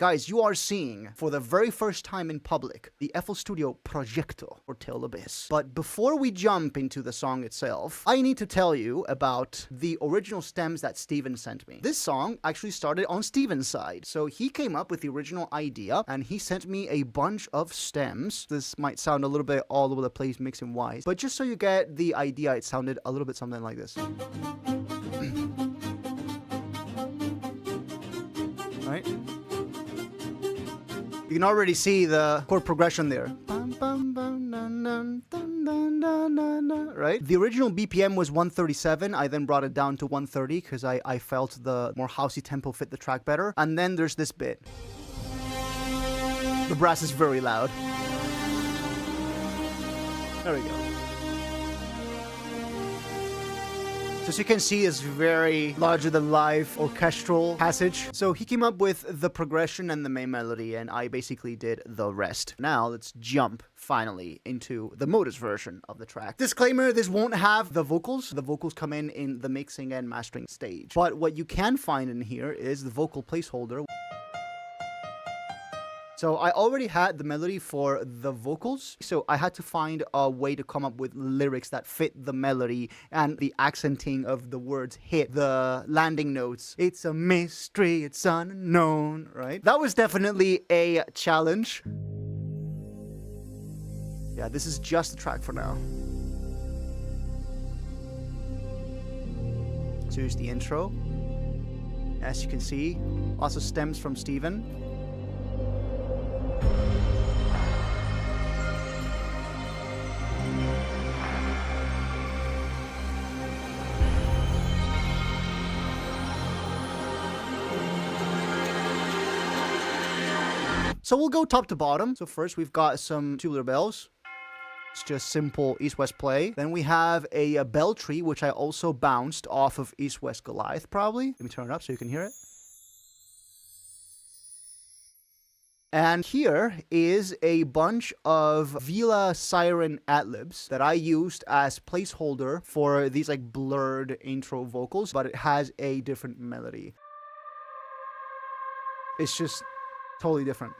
Guys, you are seeing, for the very first time in public, the FL Studio Progetto for Till Abyss. But before we jump into the song itself, I need to tell you about the original stems that Steven sent me. This song actually started on Steven's side. So he came up with the original idea, and he sent me a bunch of stems. This might sound a little bit all over the place, mixing wise, but just so you get the idea, it sounded a little bit something like this. Right? You can already see the chord progression there. Right? The original BPM was 137. I then brought it down to 130 because I felt the more housey tempo fit the track better. And then there's this bit. The brass is very loud. There we go. So as you can see, it's very larger-than-life orchestral passage. So he came up with the progression and the main melody, and I basically did the rest. Now let's jump, finally, into the modus version of the track. Disclaimer, this won't have the vocals. The vocals come in the mixing and mastering stage. But what you can find in here is the vocal placeholder. So I already had the melody for the vocals, so I had to find a way to come up with lyrics that fit the melody and the accenting of the words hit the landing notes. It's a mystery, it's unknown, right? That was definitely a challenge. Yeah, this is just the track for now. So here's the intro. As you can see, also stems from Steven. So we'll go top to bottom. So first we've got some tubular bells. It's just simple East-West play. Then we have a bell tree, which I also bounced off of East-West Goliath, probably. Let me turn it up so you can hear it. And here is a bunch of Vila Siren ad-libs that I used as placeholder for these like blurred intro vocals, but it has a different melody. It's just totally different.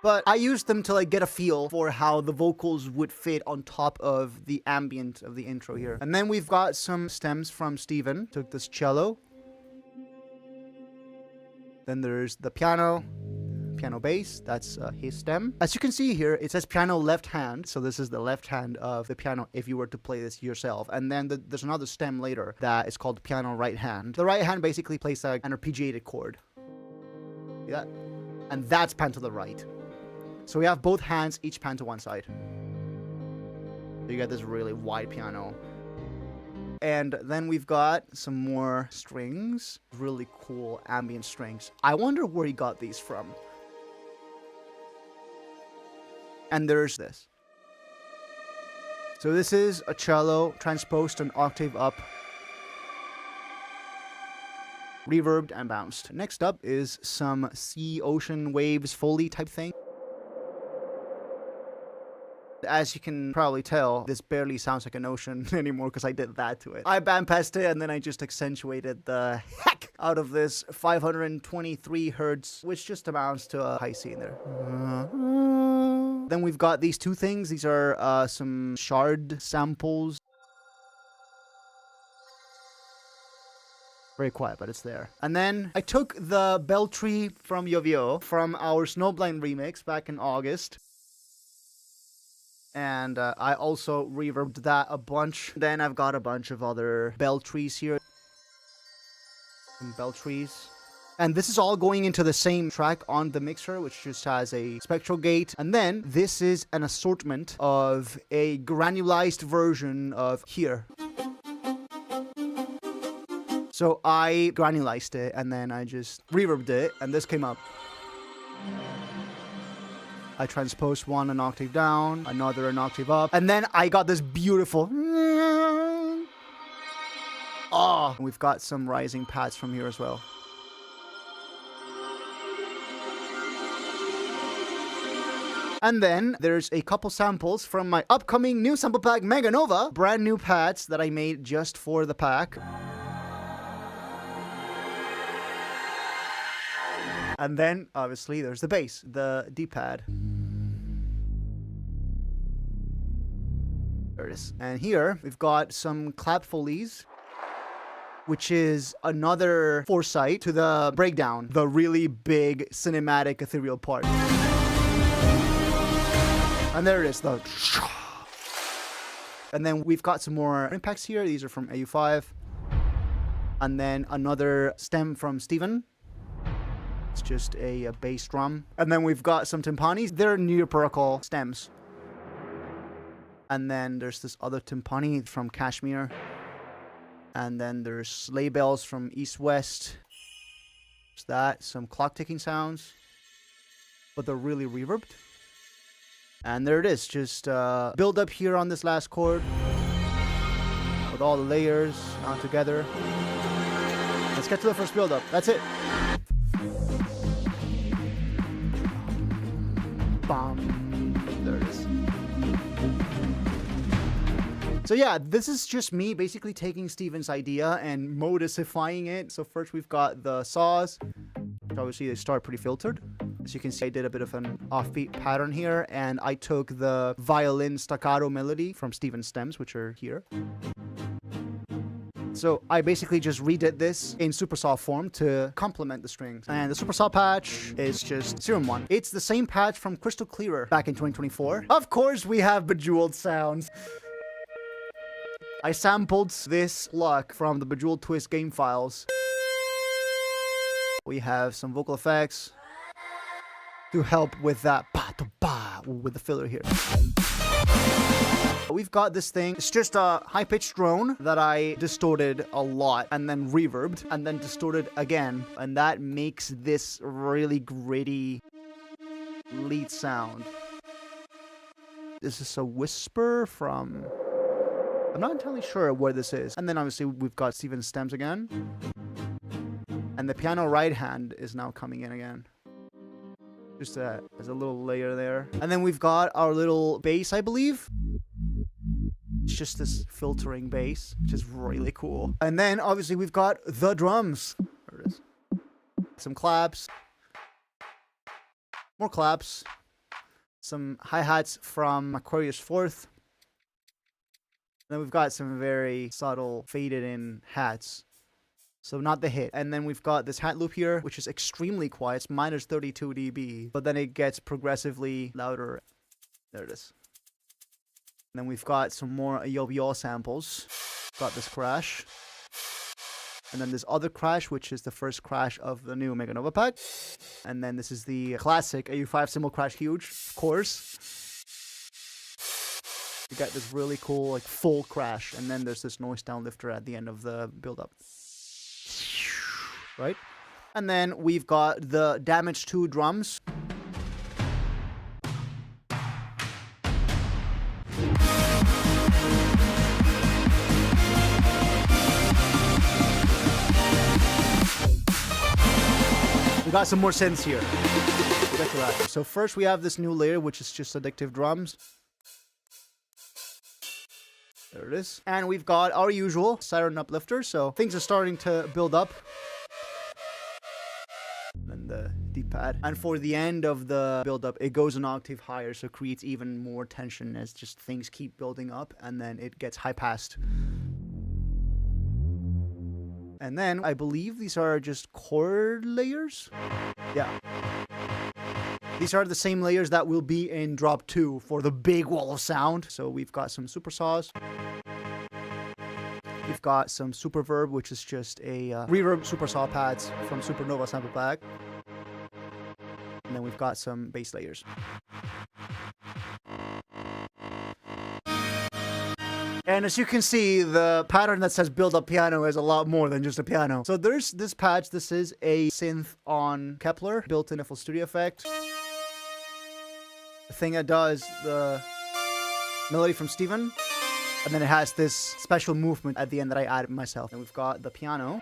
But I used them to like get a feel for how the vocals would fit on top of the ambient of the intro here. And then we've got some stems from Steven. Took this cello. Then there's the piano bass, that's his stem. As you can see here, it says piano left hand, so this is the left hand of the piano if you were to play this yourself. And then there's another stem later that is called piano right hand. The right hand basically plays an arpeggiated chord. See that? And that's pan to the right. So we have both hands, each pan to one side. So you get this really wide piano. And then we've got some more strings, really cool ambient strings. I wonder where he got these from. And there's this. So this is a cello transposed an octave up, reverbed and bounced. Next up is some sea, ocean, waves, Foley type thing. As you can probably tell, this barely sounds like an ocean anymore because I did that to it. I bandpassed it and then I just accentuated the heck out of this 523 hertz, which just amounts to a high C in there. Then we've got these two things. These are some shard samples. Very quiet, but it's there. And then I took the bell tree from Yovio from our Snowblind remix back in August. And I also reverbed that a bunch. Then I've got a bunch of other bell trees here. Some bell trees. And this is all going into the same track on the mixer, which just has a spectral gate. And then this is an assortment of a granulized version of here. So I granulized it and then I just reverbed it and this came up. I transposed one an octave down, another an octave up, and then I got this beautiful. Oh, we've got some rising pads from here as well. And then there's a couple samples from my upcoming new sample pack, Mega Nova. Brand new pads that I made just for the pack. And then, obviously, there's the bass, the D-pad. There it is. And here, we've got some clap follies, which is another foresight to the breakdown, the really big cinematic ethereal part. And there it is, the... And then we've got some more impacts here. These are from AU5. And then another stem from Steven. It's just a bass drum. And then we've got some timpanis. They're near-particle stems. And then there's this other timpani from Kashmir. And then there's sleigh bells from East West. There's that. Some clock ticking sounds. But they're really reverbed. And there it is. Just build up here on this last chord. With all the layers on together. Let's get to the first build up. That's it. Bam. There it is. So yeah, this is just me basically taking Steven's idea and modusifying it. So first we've got the saws, which obviously they start pretty filtered. As you can see, I did a bit of an offbeat pattern here, and I took the violin staccato melody from Steven's stems, which are here. So I basically just redid this in supersaw form to complement the strings. And the supersaw patch is just Serum 1. It's the same patch from Crystal Clearer back in 2024. Of course, we have Bejeweled sounds. I sampled this luck from the Bejeweled Twist game files. We have some vocal effects to help with that ba-to-ba with the filler here. We've got this thing. It's just a high-pitched drone that I distorted a lot and then reverbed and then distorted again. And that makes this really gritty lead sound. This is a whisper from... I'm not entirely sure where this is. And then obviously we've got Steven's stems again. And the piano right hand is now coming in again. Just as a little layer there. And then we've got our little bass, I believe. It's just this filtering bass, which is really cool. And then obviously we've got the drums. There it is. Some claps. More claps. Some hi-hats from Aquarius 4th. Then we've got some very subtle faded in hats. So not the hit. And then we've got this hat loop here, which is extremely quiet. It's minus 32 dB. But then it gets progressively louder. There it is. And then we've got some more yo-yo samples. Got this crash. And then this other crash, which is the first crash of the new Mega Nova pack. And then this is the classic AU5 cymbal crash huge, of course. You got this really cool, like, full crash. And then there's this noise down lifter at the end of the build-up. Right? And then we've got the Damage 2 drums. We got some more synths here. We'll get to that. So first we have this new layer, which is just addictive drums. There it is. And we've got our usual siren uplifter, so things are starting to build up. Then the D-pad. And for the end of the build-up, it goes an octave higher, so it creates even more tension as just things keep building up, and then it gets high-passed. And then, I believe these are just chord layers? Yeah. These are the same layers that will be in drop 2 for the big wall of sound. So we've got some super saws. We've got some super verb, which is just a reverb super saw pads from Supernova sample pack. And then we've got some bass layers. And as you can see, the pattern that says build up piano is a lot more than just a piano. So there's this patch. This is a synth on Kepler, built in a full studio effect. The thing that does the melody from Steven. And then it has this special movement at the end that I added myself. And we've got the piano.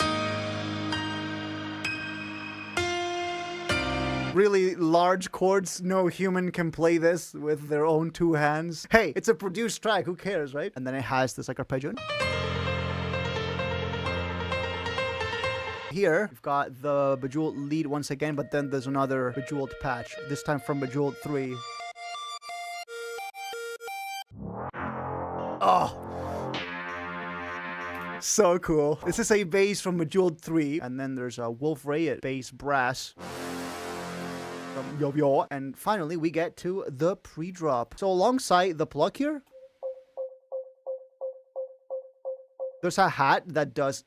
Really large chords. No human can play this with their own 2 hands. Hey, it's a produced track. Who cares, right? And then it has this like arpeggio. Here, we've got the Bejeweled lead once again, but then there's another Bejeweled patch, this time from Bejeweled 3. Oh! So cool. This is a bass from Bejeweled 3, and then there's a Wolf Rayet bass brass from Yo-Yo. And finally, we get to the pre-drop. So alongside the plug here, there's a hat that does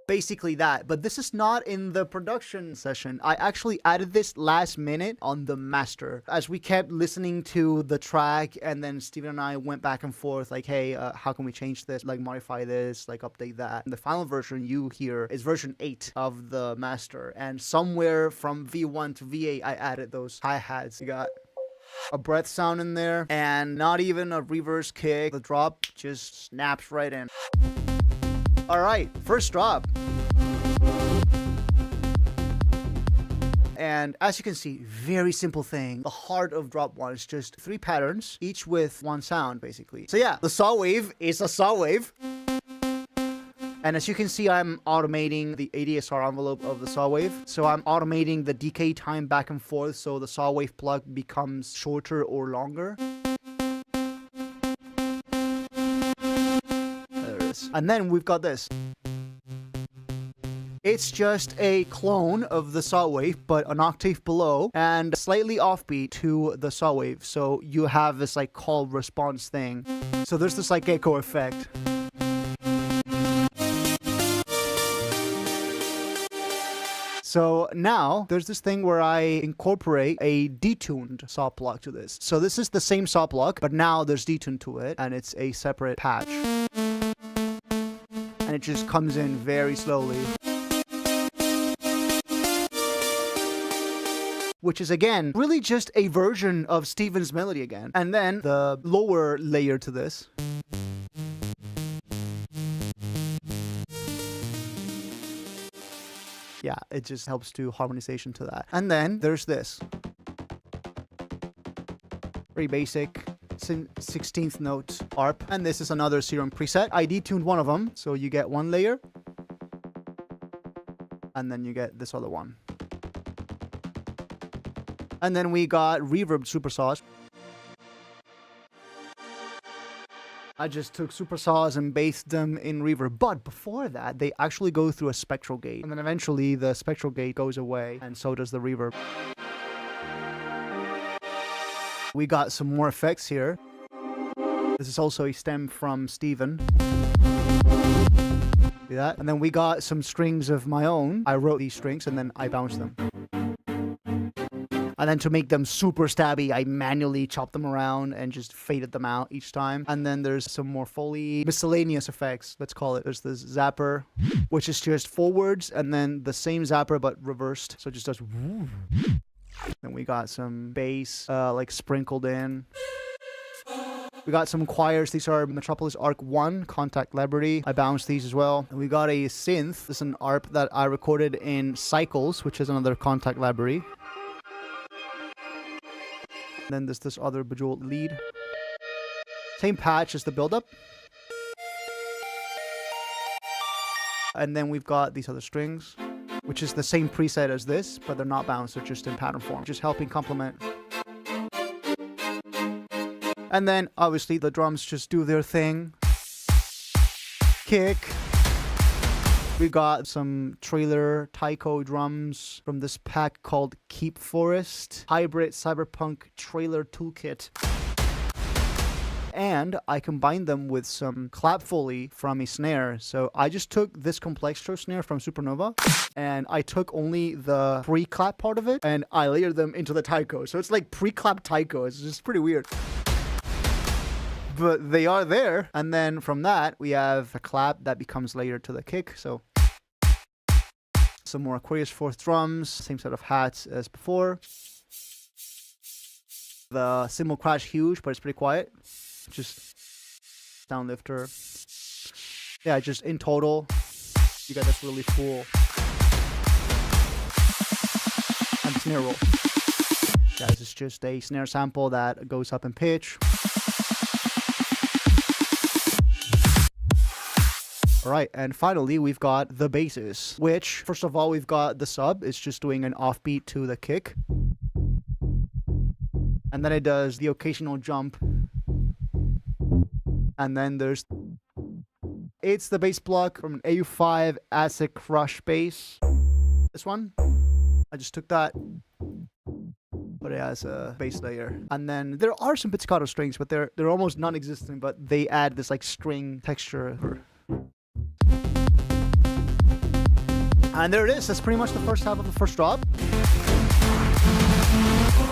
basically that, but this is not in the production session. I actually added this last minute on the master as we kept listening to the track, and then Steven and I went back and forth like, hey, how can we change this, like modify this, like update that. And the final version you hear is version 8 of the master, and somewhere from V1 to V8 I added those hi-hats. You got a breath sound in there, and not even a reverse kick. The drop just snaps right in. All right, first drop. And as you can see, very simple thing. The heart of drop 1 is just 3 patterns, each with 1 sound, basically. So yeah, the saw wave is a saw wave. And as you can see, I'm automating the ADSR envelope of the saw wave. So I'm automating the decay time back and forth so the saw wave plug becomes shorter or longer. And then we've got this. It's just a clone of the saw wave, but an octave below and slightly offbeat to the saw wave. So you have this like call response thing. So there's this like echo effect. So now there's this thing where I incorporate a detuned saw plug to this. So this is the same saw plug, but now there's detune to it, and it's a separate patch. And it just comes in very slowly. Which is, again, really just a version of Steven's melody again. And then the lower layer to this. Yeah, it just helps to harmonization to that. And then there's this. Very basic 16th note ARP. And this is another Serum preset. I detuned one of them, so you get one layer. And then you get this other one. And then we got reverb supersaws. I just took supersaws and based them in reverb. But before that, they actually go through a spectral gate. And then eventually the spectral gate goes away, and so does the reverb. We got some more effects here. This is also a stem from Steven. See that? And then we got some strings of my own. I wrote these strings and then I bounced them. And then to make them super stabby, I manually chopped them around and just faded them out each time. And then there's some more Foley miscellaneous effects, let's call it. There's this zapper, which is just forwards, and then the same zapper but reversed. So it just does. Then we got some bass like sprinkled in. We got some choirs. These are Metropolis Arc 1, Contact Liberty. I bounced these as well. And we got a synth. This is an ARP that I recorded in Cycles, which is another Contact Library. Then there's this other Bejeweled lead. Same patch as the Buildup. And then we've got these other strings, which is the same preset as this, but they're not bounced, they're just in pattern form, just helping complement. And then obviously the drums just do their thing. Kick. We got some trailer taiko drums from this pack called Keep Forest Hybrid Cyberpunk Trailer Toolkit. And I combined them with some clap foley from a snare. So I just took this Complextro snare from Supernova, and I took only the pre-clap part of it, and I layered them into the taiko. So it's like pre-clap taiko. It's just pretty weird. But they are there. And then from that, we have a clap that becomes layered to the kick. So some more Aquarius 4th drums, same set of hats as before. The cymbal crash huge, but it's pretty quiet. Just sound lifter. Yeah, just in total, you got this really full and snare roll. Yeah, this is just a snare sample that goes up in pitch. All right, and finally, we've got the basses, which, first of all, we've got the sub. It's just doing an offbeat to the kick. And then it does the occasional jump. And then it's the bass block from an AU5 Acid Crush bass. This one, I just took that, put it as a bass layer. And then there are some pizzicato strings, but they're almost non-existent, but they add this like string texture. And there it is. That's pretty much the first half of the first drop.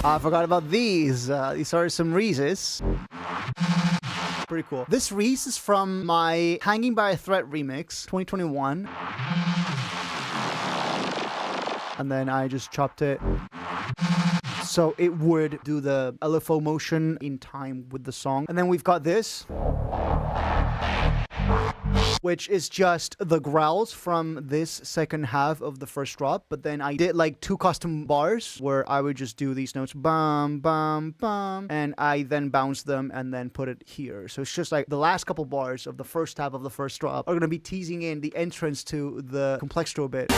I forgot about these. These are some Reeses. Pretty cool. This Reese is from my Hanging by a Thread remix, 2021. And then I just chopped it so it would do the LFO motion in time with the song. And then we've got this, which is just the growls from this second half of the first drop. But then I did like 2 custom bars where I would just do these notes, bum, bum, bum, and I then bounce them and then put it here. So it's just like the last couple bars of the first half of the first drop are going to be teasing in the entrance to the complextro bit.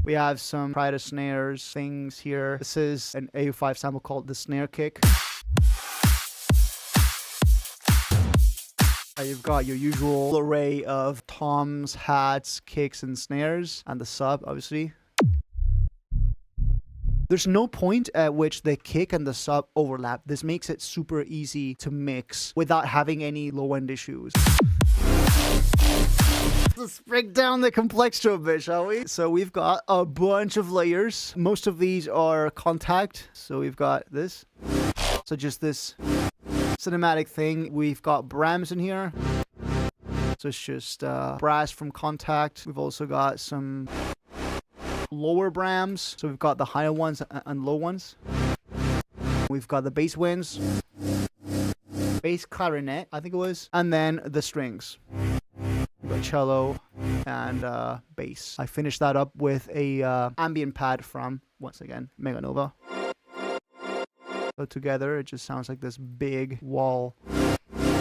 We have some Prada snares things here. This is an AU5 sample called the snare kick. You've got your usual array of toms, hats, kicks, and snares, and the sub, obviously. There's no point at which the kick and the sub overlap. This makes it super easy to mix without having any low-end issues. Let's break down the complextro bit, shall we? So we've got a bunch of layers. Most of these are contact. So we've got this. So just this cinematic thing. We've got Brams in here. So it's just brass from contact. We've also got some lower Brams. So we've got the higher ones and low ones. We've got the bass winds. Bass clarinet, I think it was. And then the strings. Cello and bass. I finished that up with a ambient pad from, once again, Mega Nova. So together it just sounds like this big wall.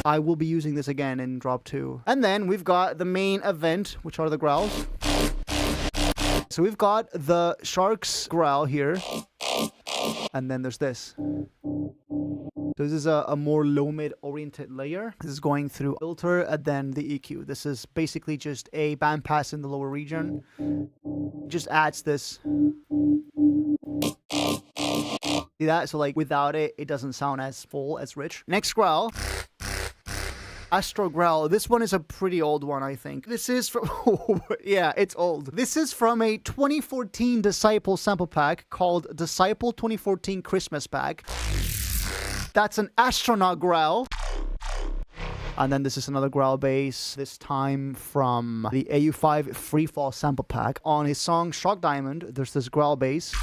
I will be using this again in drop 2. And then we've got the main event, which are the growls. So we've got the Sharks growl here. And then there's this. So this is a more low-mid oriented layer. This is going through filter and then the EQ. This is basically just a bandpass in the lower region. Just adds this. See that? So like without it, it doesn't sound as full, as rich. Next growl. Astro Growl. This one is a pretty old one, I think. This is from... yeah, it's old. This is from a 2014 Disciple sample pack called Disciple 2014 Christmas Pack. That's an astronaut growl. And then this is another growl bass, this time from the AU5 Freefall sample pack. On his song Shock Diamond, there's this growl bass.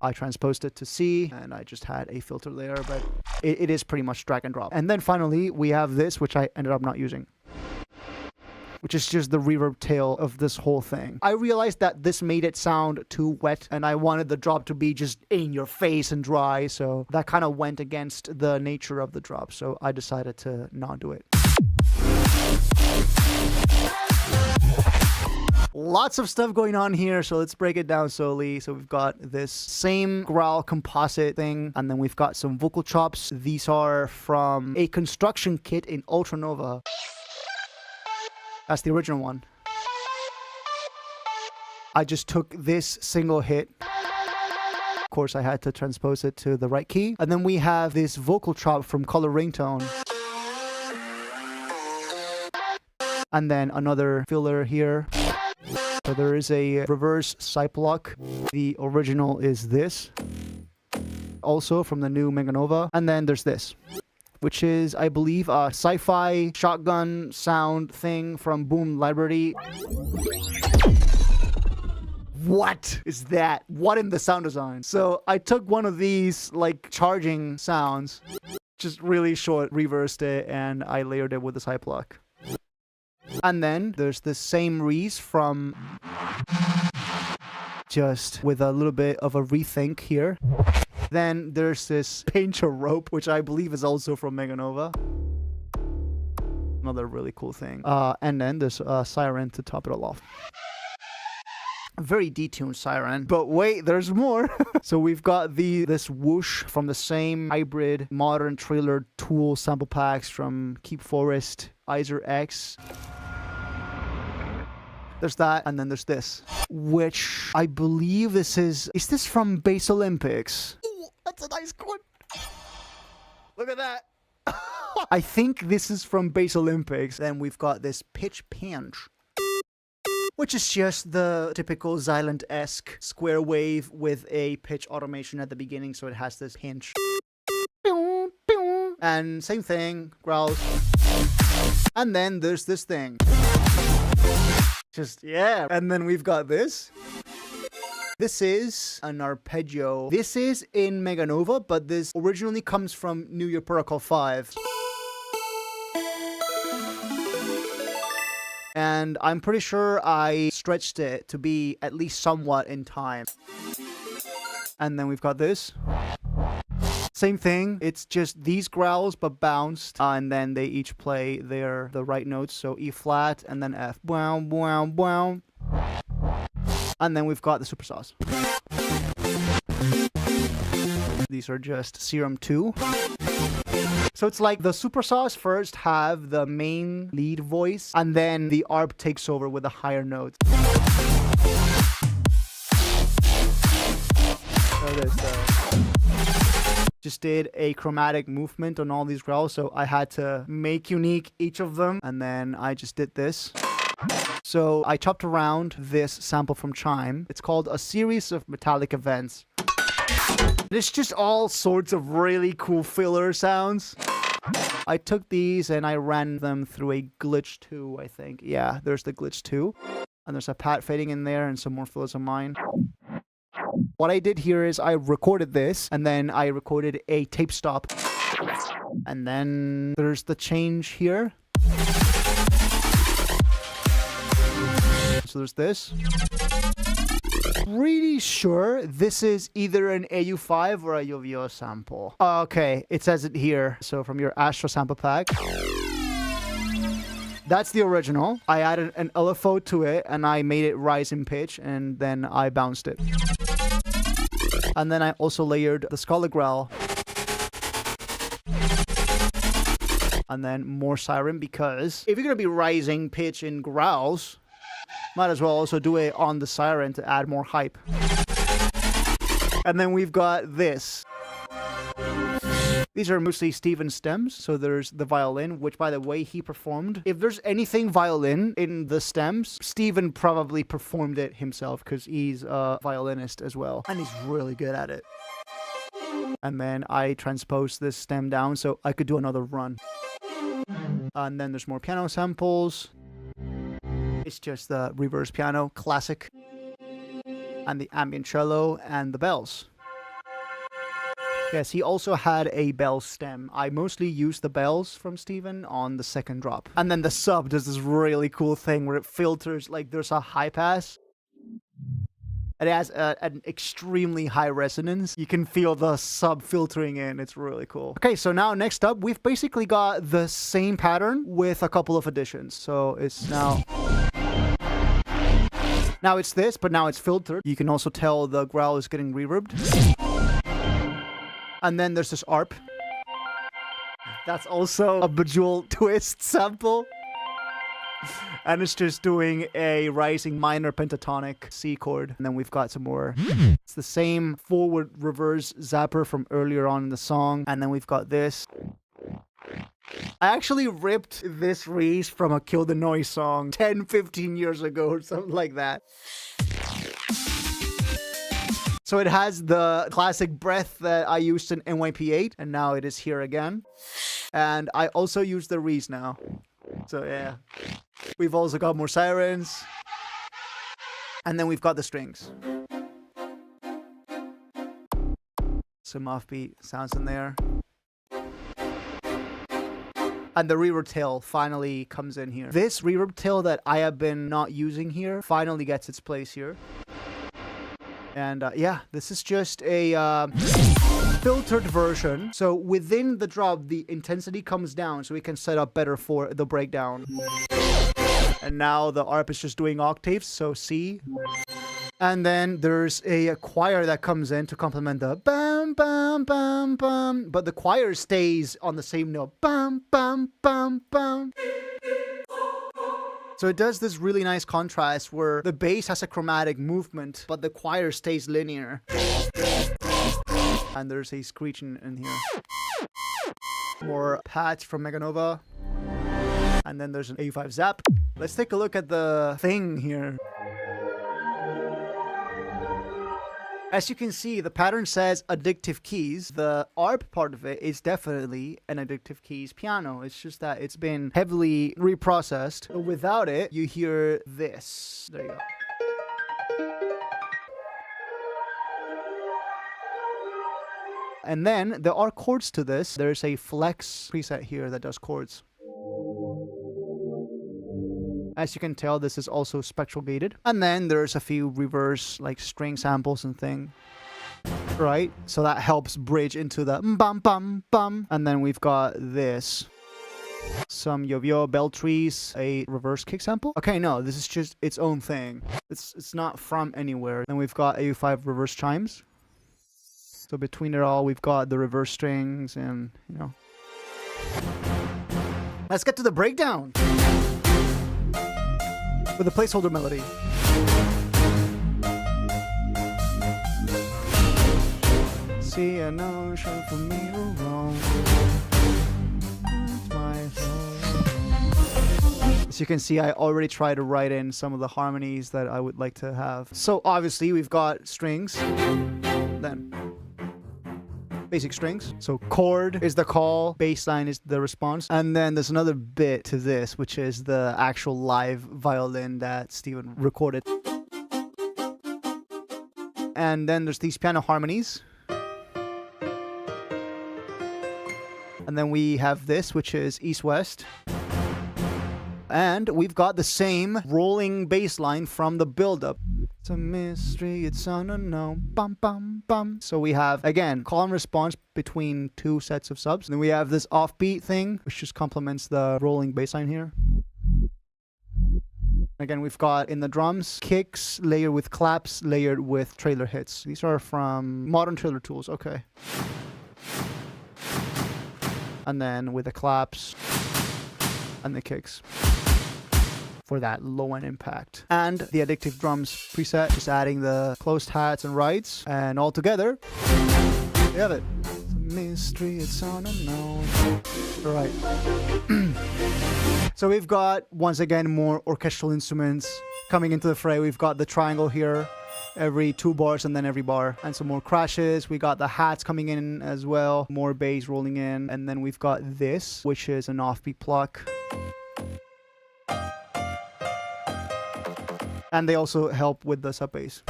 I transposed it to C, and I just had a filter layer, but it is pretty much drag and drop. And then finally, we have this, which I ended up not using, which is just the reverb tail of this whole thing. I realized that this made it sound too wet, and I wanted the drop to be just in your face and dry, so that kind of went against the nature of the drop, so I decided to not do it. Lots of stuff going on here, so let's break it down slowly. So we've got this same growl composite thing, and then we've got some vocal chops. These are from a construction kit in Ultranova. That's the original one. I just took this single hit. Of course, I had to transpose it to the right key. And then we have this vocal chop from Color Ringtone. And then another filler here. So there is a reverse side block. The original is this. Also from the new Mega Nova. And then there's this, which is, I believe, a sci-fi shotgun sound thing from Boom Library. What is that? What in the sound design? So I took one of these, like, charging sounds, just really short, reversed it, and I layered it with the side block. And then there's the same Reese from, just with a little bit of a rethink here. Then there's this Paint Your Rope, which I believe is also from Mega Nova. another really cool thing. And then there's a siren to top it all off. Very detuned siren. But wait, there's more. So we've got this whoosh from the same hybrid modern trailer tool sample packs from Keep Forest, Iser X. There's that, and then there's this, which I believe this is this from Base Olympics? Ooh, that's a nice one. Look at that. I think this is from Base Olympics. Then we've got this pitch pinch, which is just the typical Xylant-esque square wave with a pitch automation at the beginning, so it has this pinch. And same thing, growls. And then there's this thing. Just, yeah. And then we've got this. This is an arpeggio. This is in Meganova, but this originally comes from New Year Protocol 5. And I'm pretty sure I stretched it to be at least somewhat in time. And then we've got this. Same thing, it's just these growls but bounced, and then they each play the right notes, so E flat and then F. Wow, wow, wow. And then we've got the super sauce. These are just Serum 2. So it's like the super sauce first have the main lead voice, and then the ARP takes over with the higher notes. So there's just did a chromatic movement on all these growls, so I had to make unique each of them, and then I just did this. So I chopped around this sample from Chime. It's called A Series of Metallic Events. It's just all sorts of really cool filler sounds. I took these and I ran them through a glitch 2, I think. Yeah, there's the glitch 2. And there's a pat fading in there and some more fillers of mine. What I did here is I recorded this, and then I recorded a tape stop. And then there's the change here. So there's this. Pretty sure this is either an AU5 or a UVO sample. Okay, it says it here. So from your Astra sample pack. That's the original. I added an LFO to it, and I made it rise in pitch, and then I bounced it. And then I also layered the Scholar Growl. And then more siren, because if you're going to be rising pitch in growls, might as well also do it on the siren to add more hype. And then we've got this. These are mostly Steven stems, so there's the violin, which, by the way, he performed. If there's anything violin in the stems, Steven probably performed it himself, because he's a violinist as well, and he's really good at it. And then I transposed this stem down so I could do another run. And then there's more piano samples. It's just the reverse piano, classic, and the ambient cello, and the bells. Yes, he also had a bell stem. I mostly used the bells from Steven on the second drop. And then the sub does this really cool thing where it filters, like there's a high pass. It has an extremely high resonance. You can feel the sub filtering in. It's really cool. Okay, so now next up, we've basically got the same pattern with a couple of additions. So it's now it's this, but now it's filtered. You can also tell the growl is getting reverbed. And then there's this ARP. That's also a Bejeweled Twist sample. And it's just doing a rising minor pentatonic C chord. And then we've got some more. It's the same forward reverse zapper from earlier on in the song. And then we've got this. I actually ripped this Reese from a Kill the Noise song 10, 15 years ago or something like that. So it has the classic breath that I used in NYP8, and now it is here again. And I also use the Reese now. So yeah. We've also got more sirens. And then we've got the strings. Some offbeat sounds in there. And the reverb tail finally comes in here. This reverb tail that I have been not using here finally gets its place here. And yeah, this is just a filtered version. So within the drop, the intensity comes down so we can set up better for the breakdown. And now the ARP is just doing octaves, so C. And then there's a choir that comes in to complement the bam, bam, bam, bam. But the choir stays on the same note. Bam, bam, bam, bam. So it does this really nice contrast where the bass has a chromatic movement, but the choir stays linear. And there's a screeching in here. More patch from Meganova. And then there's an A5 zap. Let's take a look at the thing here. As you can see, the pattern says addictive keys. The ARP part of it is definitely an addictive keys piano. It's just that it's been heavily reprocessed. Without it, you hear this. There you go. And then there are chords to this. There's a flex preset here that does chords. As you can tell, this is also spectral gated. And then there's a few reverse like string samples and thing. Right? So that helps bridge into the bum bum bum. And then we've got this. Some yo-yo bell trees, a reverse kick sample. Okay, no, this is just its own thing. It's not from anywhere. Then we've got AU5 reverse chimes. So between it all, we've got the reverse strings and, you know. Let's get to the breakdown. With a placeholder melody. See an ocean for me to roam. As you can see, I already tried to write in some of the harmonies that I would like to have. So obviously we've got strings. Then basic strings. So chord is the call, bass line is the response. And then there's another bit to this, which is the actual live violin that Steven recorded. And then there's these piano harmonies. And then we have this, which is east-west. And we've got the same rolling bass line from the buildup. It's a mystery, it's unknown. Bum, bum, bum. So we have, again, call and response between two sets of subs. And then we have this offbeat thing, which just complements the rolling bass line here. Again, we've got in the drums, kicks layered with claps, layered with trailer hits. These are from Modern Trailer Tools, okay. And then with the claps and the kicks for that low end impact. And the addictive drums preset, just adding the closed hats and rides. And all together, we have it. It's a mystery, it's unknown. All right. So we've got, once again, more orchestral instruments coming into the fray. We've got the triangle here, every 2 bars and then every bar. And some more crashes. We got the hats coming in as well. More bass rolling in. And then we've got this, which is an offbeat pluck. And they also help with the sub bass.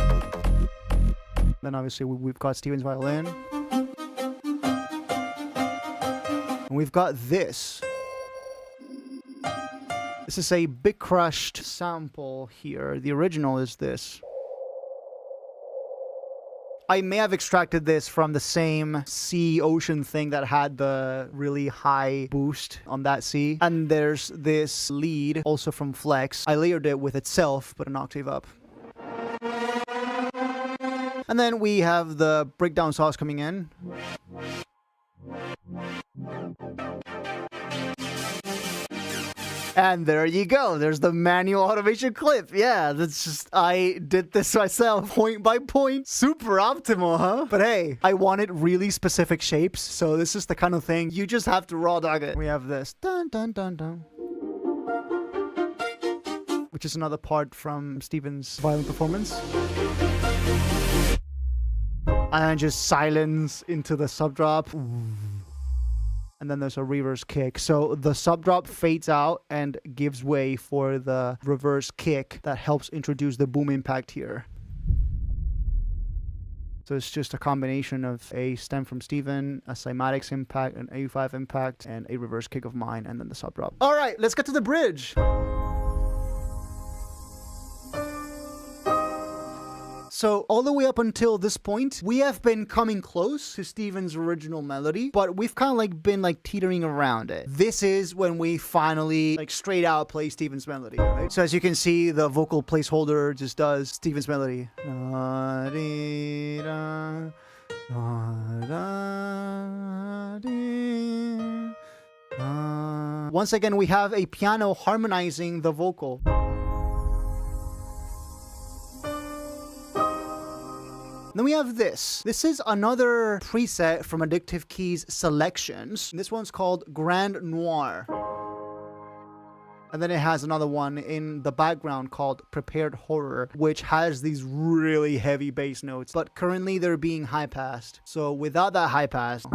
Then obviously we've got Steven's violin. And we've got this. This is a big crushed sample here. The original is this. I may have extracted this from the same C Ocean thing that had the really high boost on that C. And there's this lead also from Flex. I layered it with itself, but an octave up. And then we have the breakdown sauce coming in. And there you go. There's the manual automation clip. Yeah, that's just, I did this myself point by point. Super optimal, huh? But hey, I wanted really specific shapes. So this is the kind of thing you just have to raw dog it. We have this. Dun, dun, dun, dun. Which is another part from Steven's violin performance. And just silence into the sub drop. And then there's a reverse kick. So the sub drop fades out and gives way for the reverse kick that helps introduce the boom impact here. So it's just a combination of a stem from Steven, a cymatics impact, an AU5 impact, and a reverse kick of mine, and then the sub drop. All right, let's get to the bridge. So all the way up until this point, we have been coming close to Steven's original melody, but we've kind of like been like teetering around it. This is when we finally like straight out play Steven's melody, right? So as you can see, the vocal placeholder just does Steven's melody. Once again, we have a piano harmonizing the vocal. Then we have this. This is another preset from Addictive Keys selections. This one's called Grand Noir. And then it has another one in the background called Prepared Horror, which has these really heavy bass notes. But currently they're being high-passed. So without that high pass...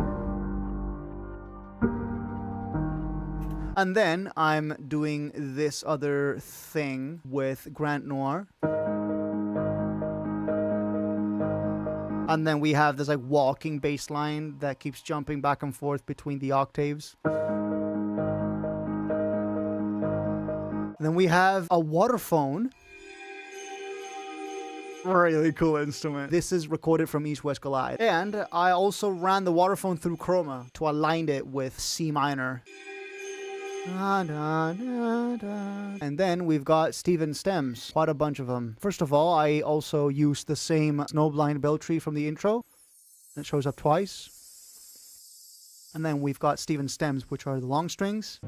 And then I'm doing this other thing with Grand Noir. And then we have this like walking bass line that keeps jumping back and forth between the octaves. And then we have a waterphone. Really cool instrument. This is recorded from East West Collide. And I also ran the waterphone through Chroma to align it with C minor. And then we've got Steven stems, quite a bunch of them. First of all, I also used the same Snowblind bell tree from the intro. It shows up twice. And then we've got Steven stems, which are the long strings.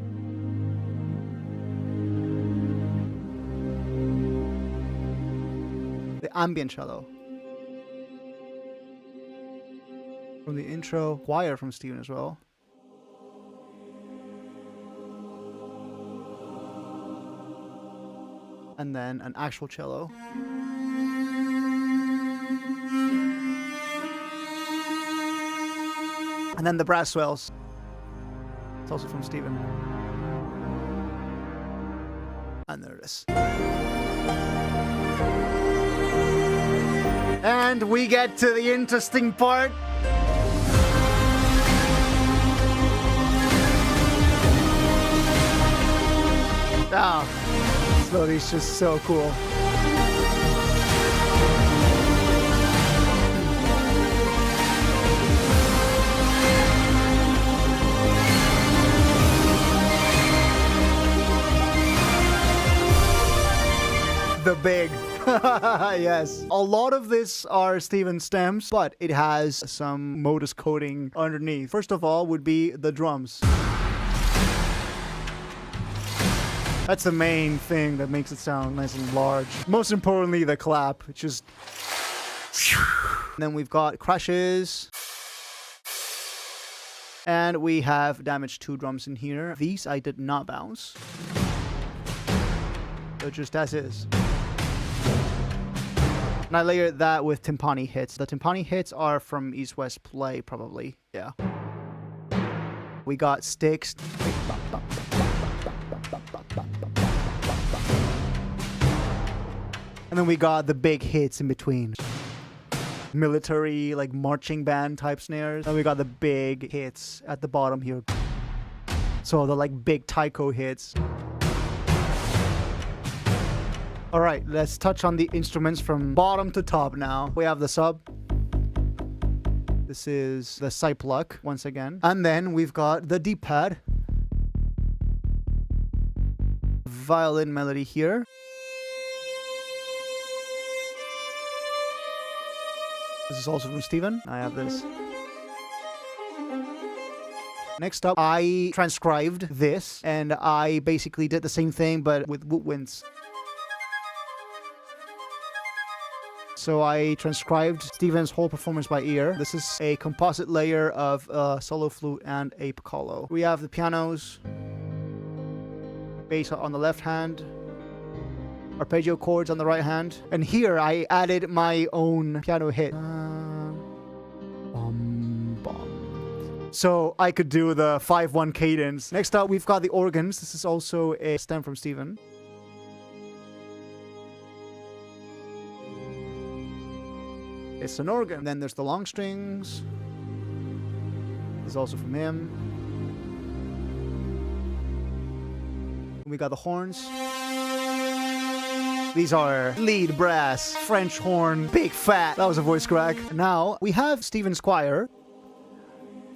The ambient cello from the intro, choir from Steven as well. And then an actual cello. And then the brass swells. It's also from Steven. And there it is. And we get to the interesting part. Oh. So he's just so cool. The big. Yes. A lot of this are Steven stems, but it has some modus coding underneath. First of all would be the drums. That's the main thing that makes it sound nice and large. Most importantly, the clap. It's just... And then we've got crashes. And we have damaged 2 drums in here. These I did not bounce. They're just as is. And I layered that with timpani hits. The timpani hits are from East West Play, probably. Yeah. We got sticks. And then we got the big hits in between. Military, like marching band type snares. And we got the big hits at the bottom here. So the like big taiko hits. Alright, let's touch on the instruments from bottom to top now. We have the sub. This is the Cypluck once again. And then we've got the deep pad. Violin melody here. This is also from Steven. I have this. Next up, I transcribed this, and I basically did the same thing, but with woodwinds. So I transcribed Steven's whole performance by ear. This is a composite layer of solo flute and a piccolo. We have the pianos, bass on the left hand, arpeggio chords on the right hand. And here I added my own piano hit. So I could do the 5-1 cadence. Next up, we've got the organs. This is also a stem from Steven. It's an organ. Then there's the long strings. This is also from him. We got the horns. These are lead brass, French horn, big fat. That was a voice crack. Now we have Stephen's choir,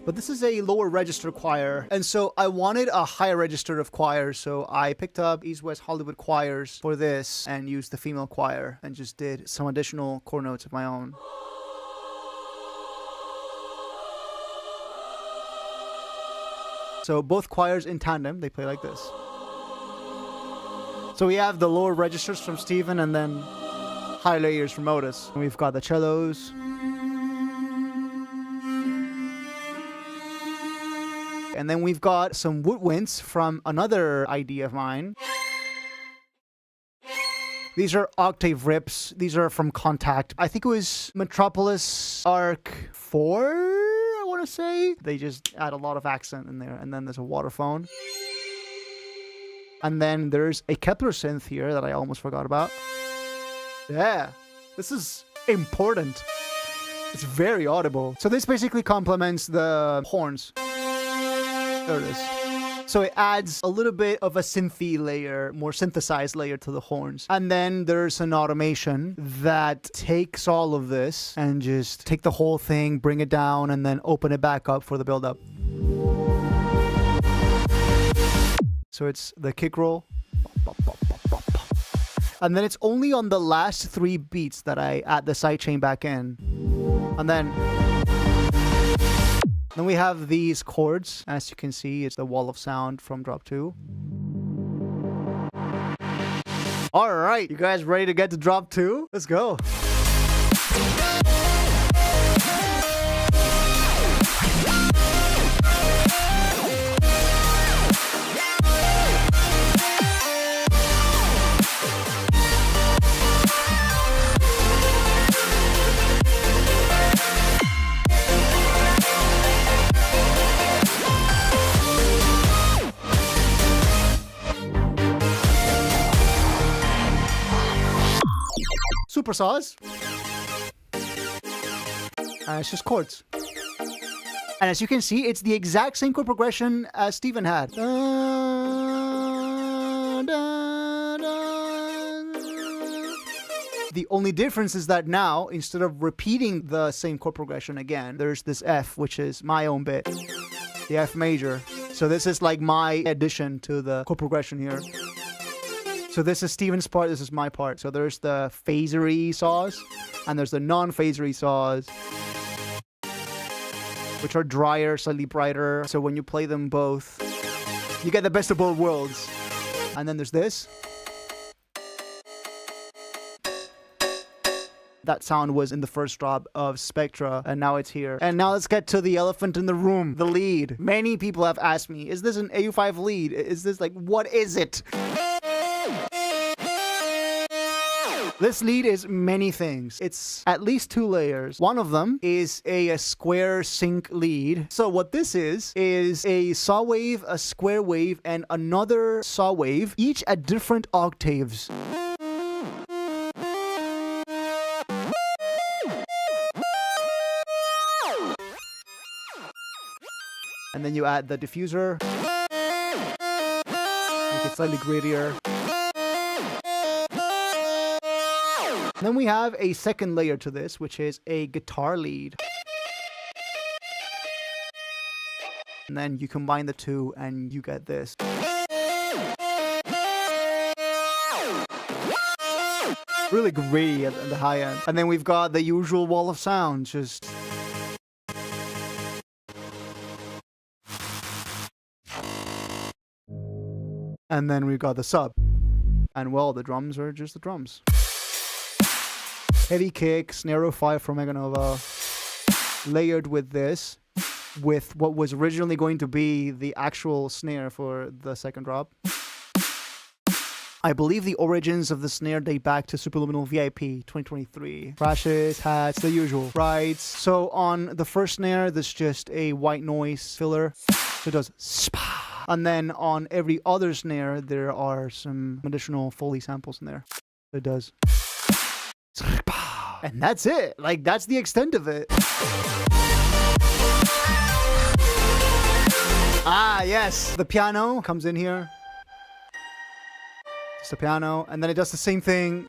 but this is a lower register choir. And so I wanted a higher register of choirs. So I picked up East West Hollywood choirs for this and used the female choir and just did some additional chord notes of my own. So both choirs in tandem, they play like this. So we have the lower registers from Stephen and then high layers from Modus. We've got the cellos. And then we've got some woodwinds from another idea of mine. These are octave rips. These are from Contact. I think it was Metropolis Arc 4, I want to say. They just add a lot of accent in there. And then there's a waterphone. And then there's a Kepler synth here that I almost forgot about. Yeah, this is important. It's very audible. So this basically complements the horns. There it is. So it adds a little bit of a synthy layer, more synthesized layer to the horns. And then there's an automation that takes all of this and just take the whole thing, bring it down, and then open it back up for the build-up. So it's the kick roll. And then it's only on the last 3 beats that I add the sidechain back in. And then we have these chords. As you can see, it's the wall of sound from drop 2. All right, you guys ready to get to drop 2? Let's go. Super saws. And it's just chords. And as you can see, it's the exact same chord progression as Stephen had. The only difference is that now, instead of repeating the same chord progression again, there's this F, which is my own bit. The F major. So this is like my addition to the chord progression here. So this is Stephen's part, this is my part. So there's the phasery saws, and there's the non-phasery saws, which are drier, slightly brighter. So when you play them both, you get the best of both worlds. And then there's this. That sound was in the first drop of Spectra, and now it's here. And now let's get to the elephant in the room, the lead. Many people have asked me, is this an AU5 lead? Is this like, what is it? This lead is many things. It's at least 2 layers. One of them is a square sync lead. So what this is a saw wave, a square wave, and another saw wave, each at different octaves. And then you add the diffuser. Make it slightly grittier. Then we have a second layer to this, which is a guitar lead. And then you combine the two and you get this. Really gritty at the high end. And then we've got the usual wall of sound, just... And then we've got the sub. And well, the drums are just the drums. Heavy kick, snare 05 from Mega Nova, layered with this, with what was originally going to be the actual snare for the second drop. I believe the origins of the snare date back to Superluminal VIP 2023. Crashes, hats, the usual, right? So on the first snare, there's just a white noise filler. So it does spa. And then on every other snare, there are some additional Foley samples in there. It does. And that's it. Like, that's the extent of it. Ah, yes. The piano comes in here. It's the piano, and then it does the same thing.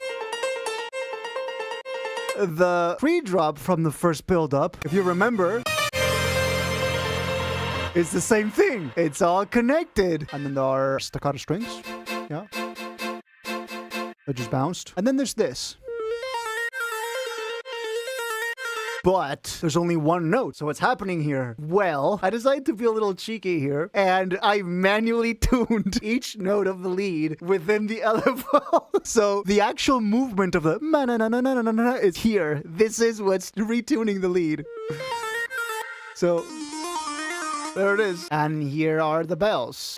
The pre-drop from the first build-up, if you remember, it's the same thing. It's all connected. And then there are staccato strings. Yeah. That just bounced. And then there's this. But there's only one note. So what's happening here? Well, I decided to be a little cheeky here, and I manually tuned each note of the lead within the LFO. So the actual movement of the na-na-na-na-na-na-na is here. This is what's retuning the lead. So there it is. And here are the bells.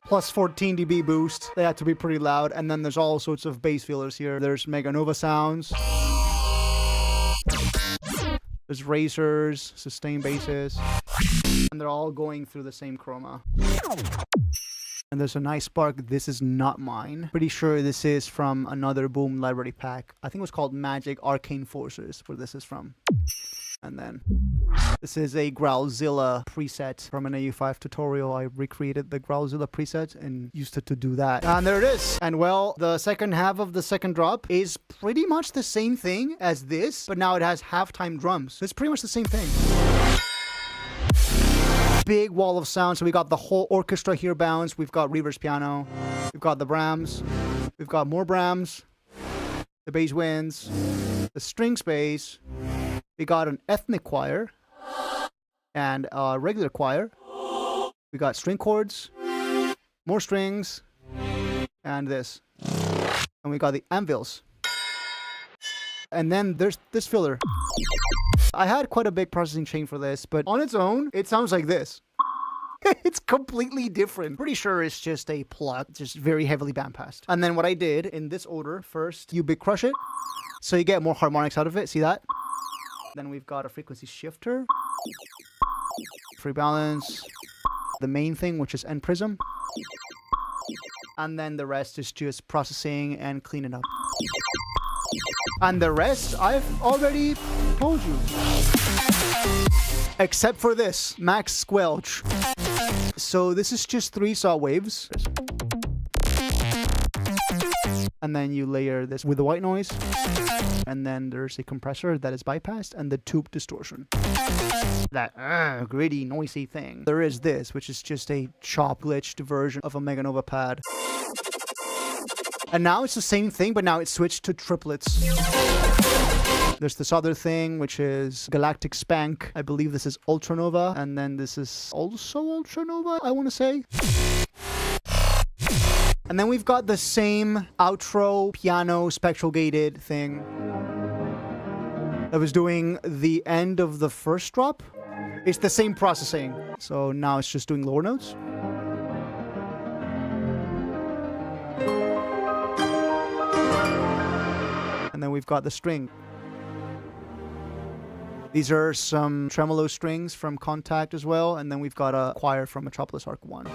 Plus 14 dB boost. They had to be pretty loud. And then there's all sorts of bass fillers here. There's Mega Nova sounds. There's racers, sustained basses. And they're all going through the same chroma. And there's a nice spark. This is not mine. Pretty sure this is from another Boom library pack. I think it was called Magic Arcane Forces, where this is from. And then this is a Growlzilla preset from an AU5 tutorial. I recreated the Growlzilla preset and used it to do that. And there it is. And well, the second half of the second drop is pretty much the same thing as this, but now it has halftime drums. It's pretty much the same thing. Big wall of sound. So we got the whole orchestra here bounced. We've got reverse piano. We've got the Brahms. We've got more Brahms. The bass winds. The string space. We got an ethnic choir and a regular choir. We got string chords, more strings, and this. And we got the anvils. And then there's this filler. I had quite a big processing chain for this, but on its own, it sounds like this. It's completely different. Pretty sure it's just a plug, just very heavily bandpassed. And then what I did in this order, first you big crush it, so you get more harmonics out of it. See that? Then we've got a frequency shifter, free balance, the main thing, which is end prism, and then the rest is just processing and cleaning up. And the rest, I've already told you. Except for this, max squelch. So this is just 3 saw waves. And then you layer this with the white noise. And then there's a compressor that is bypassed and the tube distortion. That gritty, noisy thing. There is this, which is just a chop glitched version of a Mega Nova pad. And now it's the same thing, but now it's switched to triplets. There's this other thing, which is Galactic Spank. I believe this is Ultranova. And then this is also Ultranova, I want to say. And then we've got the same outro piano spectral gated thing that was doing the end of the first drop. It's the same processing. So now it's just doing lower notes. And then we've got the string. These are some tremolo strings from Contact as well. And then we've got a choir from Metropolis Arc 1.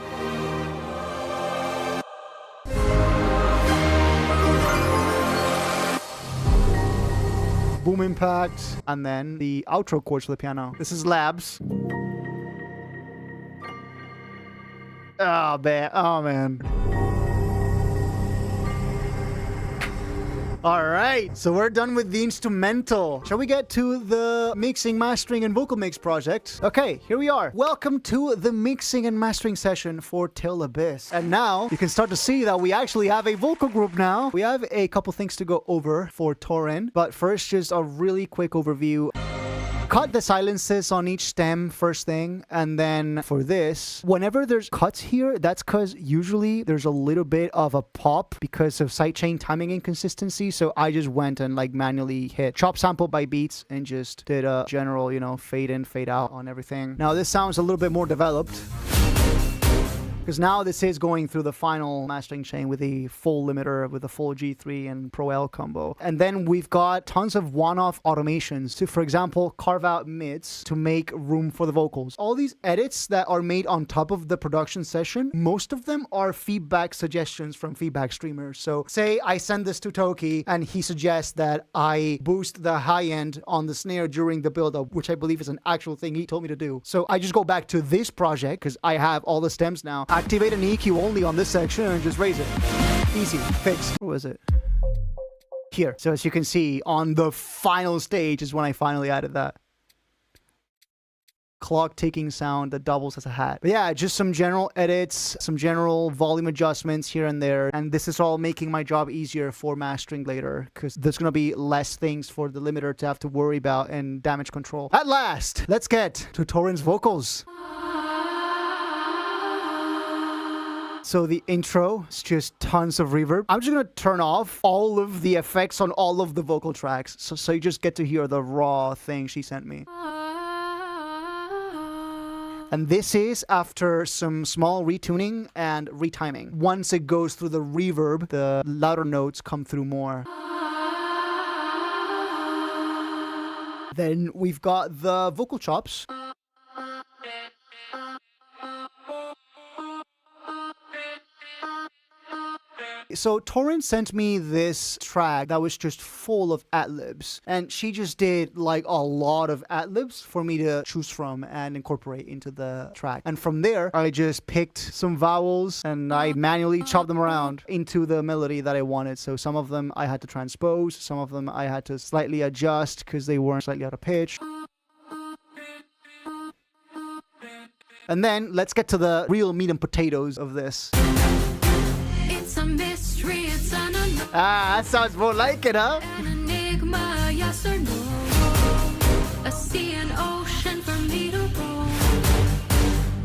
Boom impact, and then the outro chords for the piano. This is Labs. Oh man. Alright, so we're done with the instrumental. Shall we get to the mixing, mastering, and vocal mix project? Okay, here we are. Welcome to the mixing and mastering session for Till Abyss. And now, you can start to see that we actually have a vocal group now. We have a couple things to go over for Toryn, but first, just a really quick overview. Cut the silences on each stem first thing, and then for this, whenever there's cuts here, that's because usually there's a little bit of a pop because of sidechain timing inconsistency. So I just went and like manually hit chop sample by beats and just did a general, you know, fade in, fade out on everything. Now this sounds a little bit more developed, because now this is going through the final mastering chain with a full limiter, with a full G3 and Pro L combo. And then we've got tons of one-off automations to, for example, carve out mids to make room for the vocals. All these edits that are made on top of the production session, most of them are feedback suggestions from feedback streamers. So say I send this to Toki and he suggests that I boost the high end on the snare during the build-up, which I believe is an actual thing he told me to do. So I just go back to this project, because I have all the stems now. activate an EQ only on this section and just raise it. Easy, fixed. What was it? Here. So as you can see, on the final stage is when I finally added that clock ticking sound that doubles as a hat. But yeah, just some general edits, some general volume adjustments here and there. And this is all making my job easier for mastering later, because there's going to be less things for the limiter to have to worry about and damage control. At last, let's get to Toryn's vocals. So the intro is just tons of reverb. I'm just going to turn off all of the effects on all of the vocal tracks. So you just get to hear the raw thing she sent me. And this is after some small retuning and retiming. Once it goes through the reverb, the louder notes come through more. Then we've got the vocal chops. So Toryn sent me this track that was just full of ad-libs, and she just did like a lot of ad-libs for me to choose from and incorporate into the track. And from there, I just picked some vowels and I manually chopped them around into the melody that I wanted. So some of them I had to transpose, some of them I had to slightly adjust because they weren't slightly out of pitch. And then let's get to the real meat and potatoes of this. It's a mystery, it's an unknown. Ah, that sounds more like it, huh? An enigma, yes or no. A sea and ocean for me to roam,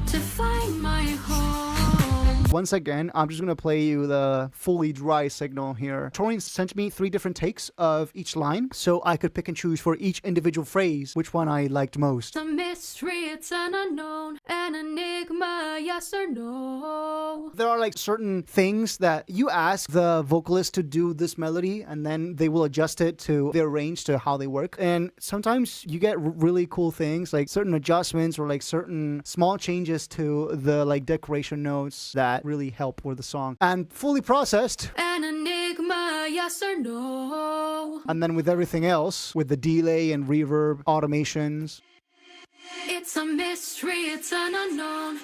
to find my home. Once again, I'm just going to play you the fully dry signal here. Toryn sent me 3 different takes of each line, so I could pick and choose for each individual phrase which one I liked most. It's a mystery, it's an unknown. An enigma, yes or no. There are like certain things that you ask the vocalist to do this melody and then they will adjust it to their range to how they work. And sometimes you get really cool things like certain adjustments or like certain small changes to the like decoration notes that really help with the song. And fully processed. An enigma, yes or no. And then with everything else, with the delay and reverb, automations. It's a mystery, it's an unknown.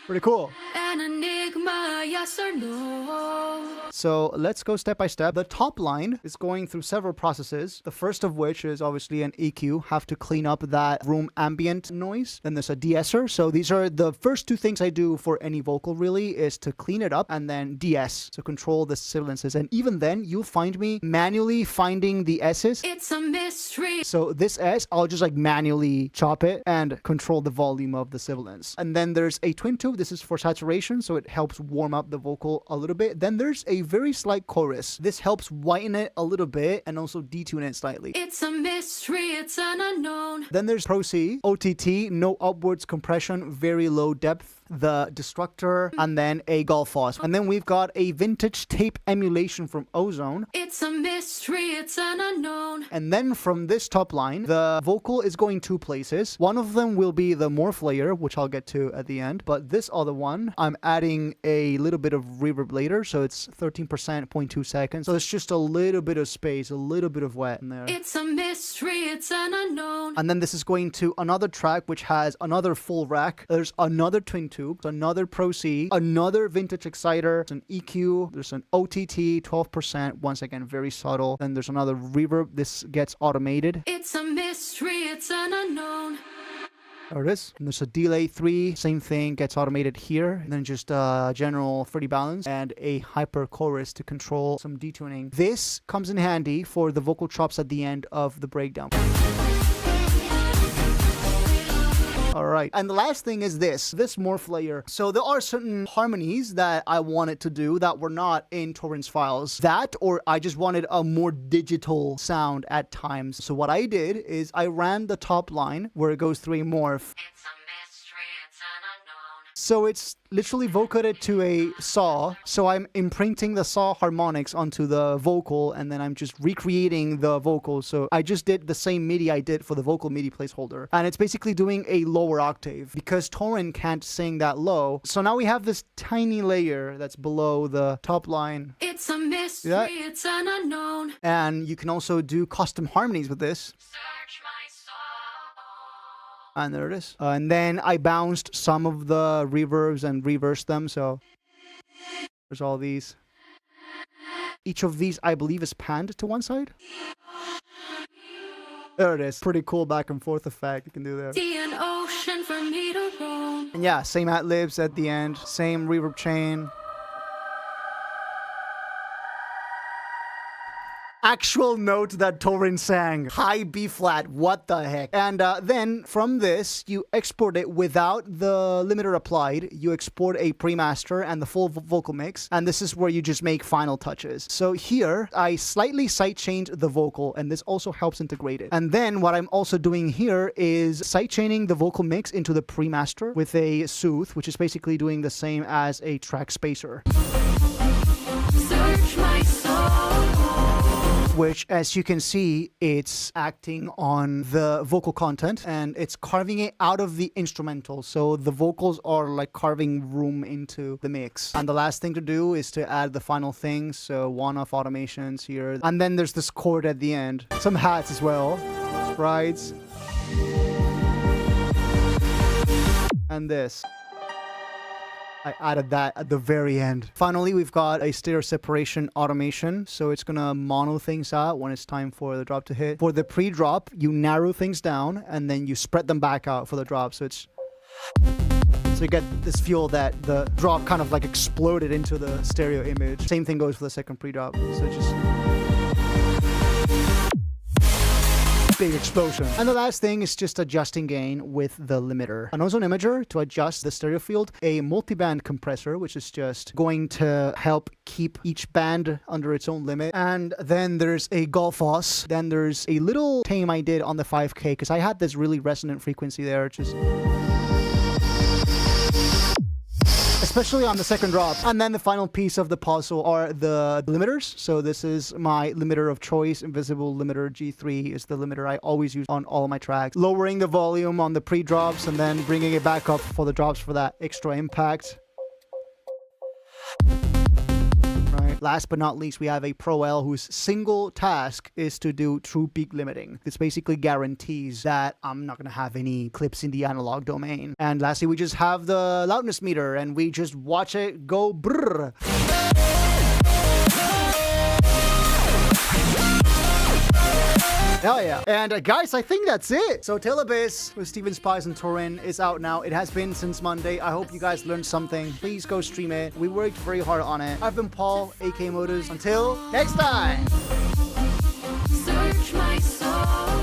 Pretty cool. An enigma, yes or no. So let's go step by step. The top line is going through several processes. The first of which is obviously an EQ. Have to clean up that room ambient noise. Then there's a de-esser. So these are the first 2 things I do for any vocal really, is to clean it up and then de-ess to control the sibilances. And even then you'll find me manually finding the S's. It's a mystery. So this S, I'll just like manually chop it and control the volume of the sibilance. And then there's a twin tube. This is for saturation, so it helps warm up the vocal a little bit. Then there's a very slight chorus. This helps whiten it a little bit and also detune it slightly. It's a mystery, it's an unknown. Then there's Pro C, OTT, no upwards compression, very low depth, the Destructor, and then a Golfos. And then we've got a vintage tape emulation from Ozone. It's a mystery, it's an unknown. And then from this top line, the vocal is going 2 places. One of them will be the morph layer, which I'll get to at the end. But this other one, I'm adding a little bit of reverb later. So it's 13%, 0.2 seconds. So it's just a little bit of space, a little bit of wet in there. It's a mystery, it's an unknown. And then this is going to another track, which has another full rack. There's another twin tube, another Pro C, another vintage exciter, there's an EQ, there's an OTT, 12%, once again, very subtle. Then there's another reverb. This gets automated. It's a mystery, it's an unknown. There it is. And there's a delay 3, same thing, gets automated here. And then just general 30 balance and a hyper chorus to control some detuning. This comes in handy for the vocal chops at the end of the breakdown. Alright, and the last thing is this morph layer. So there are certain harmonies that I wanted to do that were not in Toryn's files. That, or I just wanted a more digital sound at times. So what I did is I ran the top line where it goes through a morph. It's a mystery, it's an unknown. So it's literally vocoded to a saw. So I'm imprinting the saw harmonics onto the vocal and then I'm just recreating the vocal. So I just did the same MIDI I did for the vocal MIDI placeholder. And it's basically doing a lower octave because Toryn can't sing that low. So now we have this tiny layer that's below the top line. It's a mystery, it's an unknown. And you can also do custom harmonies with this. Search my soul. And there it is. And then I bounced some of the reverbs and reversed them. So there's all these. Each of these, I believe, is panned to one side. There it is. Pretty cool back and forth effect you can do there. See an ocean for me to roam. And yeah, same ad-libs at the end. Same reverb chain. Actual note that Toryn sang. High B flat. What the heck? And then from this, you export it without the limiter applied. You export a pre-master and the full vocal mix. And this is where you just make final touches. So here, I slightly sidechained the vocal, and this also helps integrate it. And then what I'm also doing here is sidechaining the vocal mix into the pre-master with a soothe, which is basically doing the same as a track spacer. Search my soul. Which, as you can see, it's acting on the vocal content and it's carving it out of the instrumental. So the vocals are like carving room into the mix. And the last thing to do is to add the final thing. So one-off automations here. And then there's this chord at the end. Some hats as well. Sprites. And this. I added that at the very end. Finally, we've got a stereo separation automation. So it's gonna mono things out when it's time for the drop to hit. For the pre-drop, you narrow things down and then you spread them back out for the drop. So you get this feel that the drop kind of like exploded into the stereo image. Same thing goes for the second pre-drop. So just big explosion. And the last thing is just adjusting gain with the limiter. An ozone imager to adjust the stereo field, a multi-band compressor, which is just going to help keep each band under its own limit. And then there's a golf os. Then there's a little tame I did on the 5K because I had this really resonant frequency there, just especially on the second drop. And then the final piece of the puzzle are the limiters. So this is my limiter of choice. Invisible limiter G3 is the limiter I always use on all of my tracks. Lowering the volume on the pre-drops and then bringing it back up for the drops for that extra impact. Last but not least, we have a Pro L whose single task is to do true peak limiting. This basically guarantees that I'm not going to have any clips in the analog domain. And lastly, we just have the loudness meter and we just watch it go brrr. Hell yeah. And guys, I think that's it. So Tale Abyss with Steven, Spies, and Toryn is out now. It has been since Monday. I hope you guys learned something. Please go stream it. We worked very hard on it. I've been Paul, aka Modus. Until next time. Search my soul.